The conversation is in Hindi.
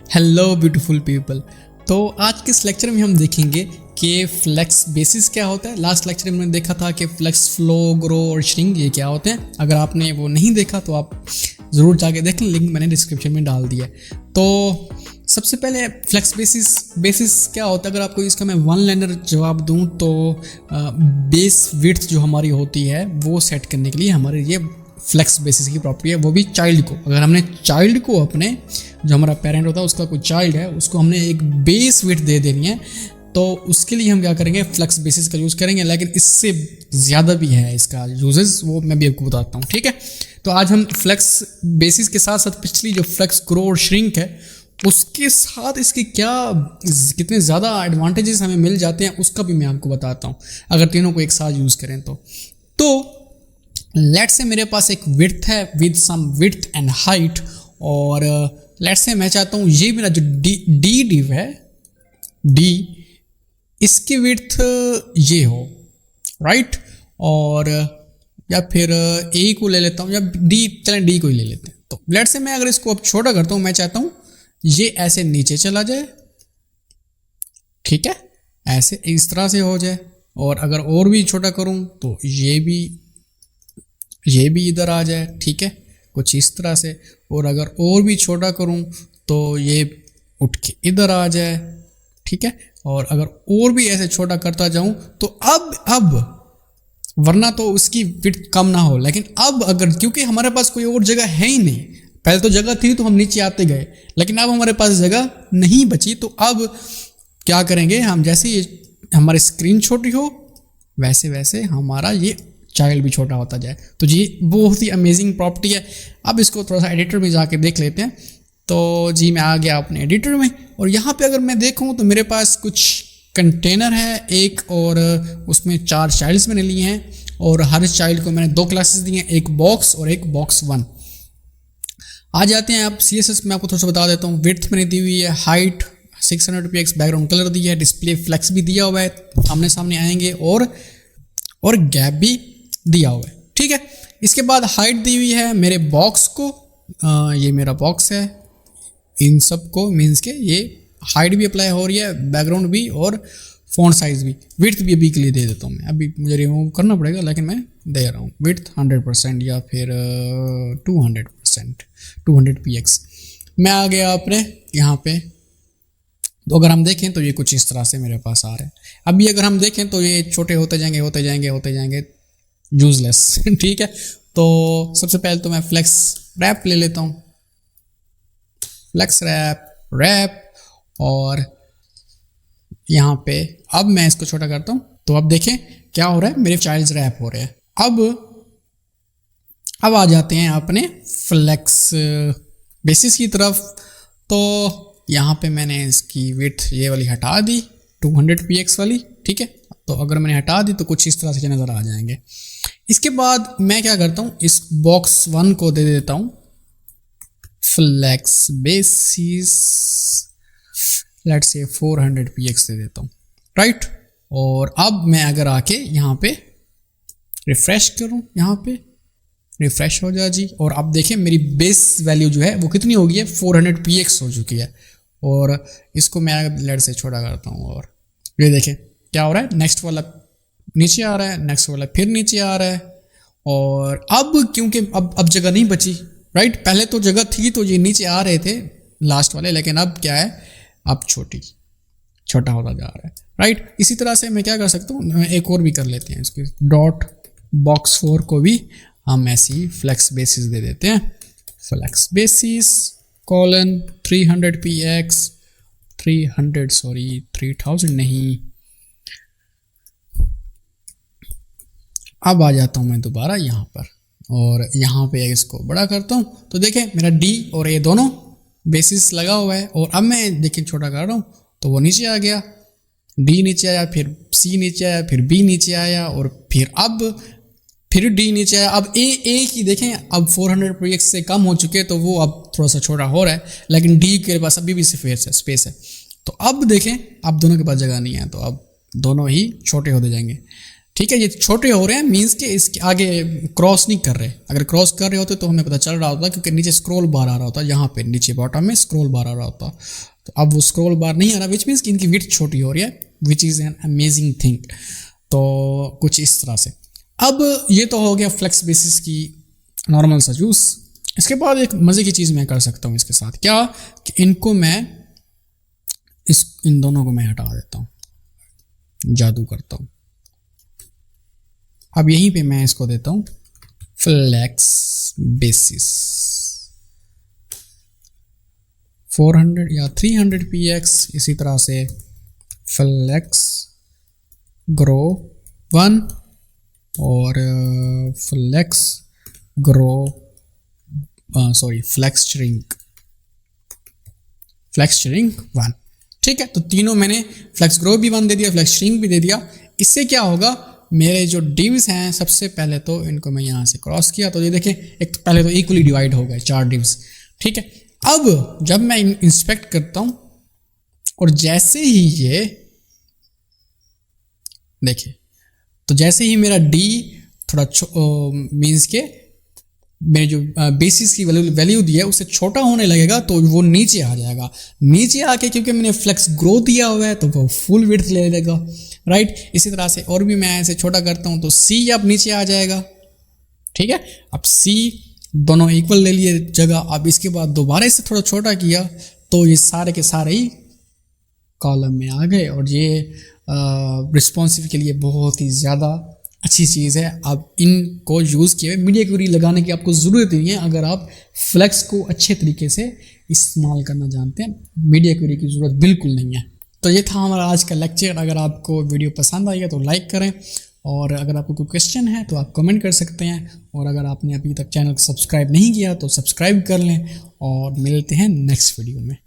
Hello beautiful people. तो आज के इस लेक्चर में हम देखेंगे कि फ्लेक्स बेसिस क्या होता है। लास्ट लेक्चर में हमने देखा था कि फ्लेक्स, फ्लो, ग्रो और श्रिंक ये क्या होते हैं। अगर आपने वो नहीं देखा तो आप ज़रूर जाके देखें, लिंक मैंने डिस्क्रिप्शन में डाल दिया है। तो सबसे पहले फ्लेक्स बेसिस क्या होता है। अगर आपको इसका मैं वन लाइनर जवाब दूं तो बेस विड्थ जो हमारी होती है वो सेट करने के लिए हमारे ये फ्लेक्स बेसिस की प्रॉपर्टी है, वो भी चाइल्ड को। अगर हमने चाइल्ड को अपने जो हमारा पेरेंट होता है उसका कोई चाइल्ड है उसको हमने एक बेस विड्थ दे देनी है, तो उसके लिए हम क्या करेंगे, फ्लेक्स बेसिस का यूज़ करेंगे। लेकिन इससे ज़्यादा भी है इसका यूजेस, वो मैं भी आपको बताता हूँ, ठीक है। तो आज हम फ्लेक्स बेसिस के साथ साथ पिछली जो फ्लेक्स, ग्रो और श्रिंक है उसके साथ इसके कितने ज़्यादा एडवांटेजेस हमें मिल जाते हैं उसका भी मैं आपको बताता हूँ, अगर तीनों को एक साथ यूज़ करें तो लेट्स से मेरे पास एक विड्थ है with some width and height, और लेट्स से मैं चाहता हूँ ये मेरा जो डी डिव है, डी, इसकी विड्थ ये हो, राइट। और या फिर ए को ले लेता हूँ, या डी, चलें डी को ही ले लेते हैं। तो लेट्स से मैं अगर इसको अब छोटा करता हूँ, मैं चाहता हूँ ये ऐसे नीचे चला जाए, ठीक है, ऐसे इस तरह से हो जाए। और अगर और भी छोटा करूँ तो ये भी इधर आ जाए, ठीक है, कुछ इस तरह से। और अगर और भी छोटा करूं तो ये उठ के इधर आ जाए, ठीक है। और अगर और भी ऐसे छोटा करता जाऊं तो अब वरना तो उसकी विड्थ कम ना हो, लेकिन अब अगर, क्योंकि हमारे पास कोई और जगह है ही नहीं, पहले तो जगह थी तो हम नीचे आते गए, लेकिन अब हमारे पास जगह नहीं बची, तो अब क्या करेंगे हम, जैसे ये हमारी स्क्रीन छोटी हो वैसे वैसे हमारा ये चाइल्ड भी छोटा होता जाए। तो ये बहुत ही अमेजिंग प्रॉपर्टी है। अब इसको थोड़ा सा एडिटर में जाके देख लेते हैं। तो जी मैं आ गया अपने एडिटर में, और यहाँ पे अगर मैं देखूँ तो मेरे पास कुछ कंटेनर है एक, और उसमें 4 चाइल्ड्स मैंने लिए हैं, और हर चाइल्ड को मैंने 2 क्लासेस दी हैं, एक बॉक्स और एक बॉक्स 1। आ जाते हैं आप CSS में, आपको थोड़ा सा बता देता हूँ। विड्थ मैंने दी हुई है, हाइट 600 px, बैकग्राउंड कलर दी है, डिस्प्ले फ्लेक्स भी दिया हुआ है, आमने सामने आएंगे, और गैप भी दिया हुआ है, ठीक है। इसके बाद हाइट दी हुई है मेरे बॉक्स को, ये मेरा बॉक्स है, इन सब को मीन्स के ये हाइट भी अप्लाई हो रही है, बैकग्राउंड भी और फॉन्ट साइज भी। विड्थ भी अभी के लिए दे देता हूँ मैं, अभी मुझे रिमूव करना पड़ेगा लेकिन मैं दे रहा हूँ। विड्थ 100% या फिर 200%, 200 px। मैं आ गया अपने यहाँ पे। तो अगर हम देखें तो ये कुछ इस तरह से मेरे पास आ रहा है। अभी अगर हम देखें तो ये छोटे होते जाएंगे यूजलेस ठीक है। तो सबसे पहले तो मैं फ्लेक्स रैप ले लेता हूँ, फ्लेक्स रैप, और यहाँ पे अब मैं इसको छोटा करता हूँ। तो अब देखें क्या हो रहा है, मेरे चाइल्ड्स रैप हो रहे हैं। अब आ जाते हैं अपने फ्लेक्स बेसिस की तरफ। तो यहाँ पे मैंने इसकी विड्थ ये वाली हटा दी, 200 px वाली, ठीक है। तो अगर मैंने हटा दी तो कुछ इस तरह से नज़र आ जाएंगे। इसके बाद मैं क्या करता हूँ, इस बॉक्स 1 को दे देता हूँ flex basis, let's say 400 px दे देता हूँ, राइट। और अब मैं अगर आके यहाँ पे रिफ्रेश करूँ, यहाँ पे रिफ्रेश हो जाए जी, और अब देखें मेरी बेस वैल्यू जो है वो कितनी हो गई है, 400 px हो चुकी है। और इसको मैं लेट से छोटा करता हूँ, और ये देखें क्या हो रहा है, नेक्स्ट वाला नीचे आ रहा है, नेक्स्ट वाला फिर नीचे आ रहा है। और अब क्योंकि अब जगह नहीं बची, राइट, पहले तो जगह थी तो ये नीचे आ रहे थे लास्ट वाले, लेकिन अब क्या है, अब छोटा होता जा रहा है, राइट। इसी तरह से मैं क्या कर सकता हूँ, एक और भी कर लेते हैं, इसके डॉट बॉक्स 4 को भी हम ऐसी फ्लेक्स बेसिस दे देते हैं, फ्लेक्स बेसिस कॉलन 300 px, 3000 नहीं। अब आ जाता हूँ मैं दोबारा यहाँ पर, और यहाँ पे इसको बड़ा करता हूँ। तो देखें मेरा डी और ए दोनों बेसिस लगा हुआ है, और अब मैं देखिए छोटा कर रहा हूँ तो वो नीचे आ गया, डी नीचे आया, फिर सी नीचे आया, फिर बी नीचे आया, और फिर डी नीचे आया। अब ए की देखें अब 400 px से कम हो चुके हैं, तो वो अब थोड़ा सा छोटा हो रहा है, लेकिन डी के पास अभी भी स्पेस है। तो अब देखें अब दोनों के पास जगह नहीं है, तो अब दोनों ही छोटे होते जाएंगे, ठीक है, ये छोटे हो रहे हैं मीन्स के इसके आगे क्रॉस नहीं कर रहे। अगर क्रॉस कर रहे होते तो हमें पता चल रहा होता, क्योंकि नीचे स्क्रॉल बार आ रहा होता, यहाँ पे नीचे बॉटम में स्क्रॉल बार आ रहा होता। तो अब वो स्क्रॉल बार नहीं आ रहा, विच मीन्स कि इनकी विड्थ छोटी हो रही है, which is an amazing thing. तो कुछ इस तरह से। अब ये तो हो गया फ्लेक्स बेसिस की नॉर्मल सा यूज़। इसके बाद एक मज़े की चीज़ मैं कर सकता हूँ इसके साथ, क्या कि इनको मैं इन दोनों को मैं हटा देता हूँ, जादू करता हूँ। अब यहीं पे मैं इसको देता हूँ फ्लेक्स बेसिस 400 या 300 px, इसी तरह से फ्लेक्स ग्रो 1 और फ्लेक्स ग्रो फ्लेक्स श्रिंक 1। ठीक है, तो तीनों मैंने फ्लेक्स ग्रो भी 1 दे दिया, फ्लेक्स श्रिंक भी दे दिया। इससे क्या होगा, मेरे जो डिव्स हैं सबसे पहले तो इनको मैं यहाँ से क्रॉस किया तो ये देखें एक तो पहले तो इक्वली डिवाइड हो गए 4 डिव्स। ठीक है, अब जब मैं इंस्पेक्ट करता हूँ और जैसे ही ये देखिए, तो जैसे ही मेरा डी थोड़ा मीन्स के मेरे जो बेसिस की वैल्यू दी है उससे छोटा होने लगेगा तो वो नीचे आ जाएगा। नीचे आके क्योंकि मैंने फ्लेक्स ग्रो दिया हुआ है तो वो फुल विड्थ ले लेगा, राइट। इसी तरह से और भी मैं ऐसे छोटा करता हूँ तो सी अब नीचे आ जाएगा। ठीक है, अब सी दोनों इक्वल ले लिए जगह। अब इसके बाद दोबारा इसे थोड़ा छोटा किया तो ये सारे के सारे ही कॉलम में आ गए और ये रिस्पॉन्सिव के लिए बहुत ही ज़्यादा अच्छी चीज़ है। आप इनको यूज़ किए मीडिया क्वेरी लगाने की आपको ज़रूरत नहीं है अगर आप फ्लेक्स को अच्छे तरीके से इस्तेमाल करना जानते हैं। मीडिया क्वेरी की ज़रूरत बिल्कुल नहीं है। तो ये था हमारा आज का लेक्चर। अगर आपको वीडियो पसंद आएगा तो लाइक करें और अगर आपको कोई क्वेश्चन है तो आप कमेंट कर सकते हैं और अगर आपने अभी तक चैनल को सब्सक्राइब नहीं किया तो सब्सक्राइब कर लें और मिलते हैं नेक्स्ट वीडियो में।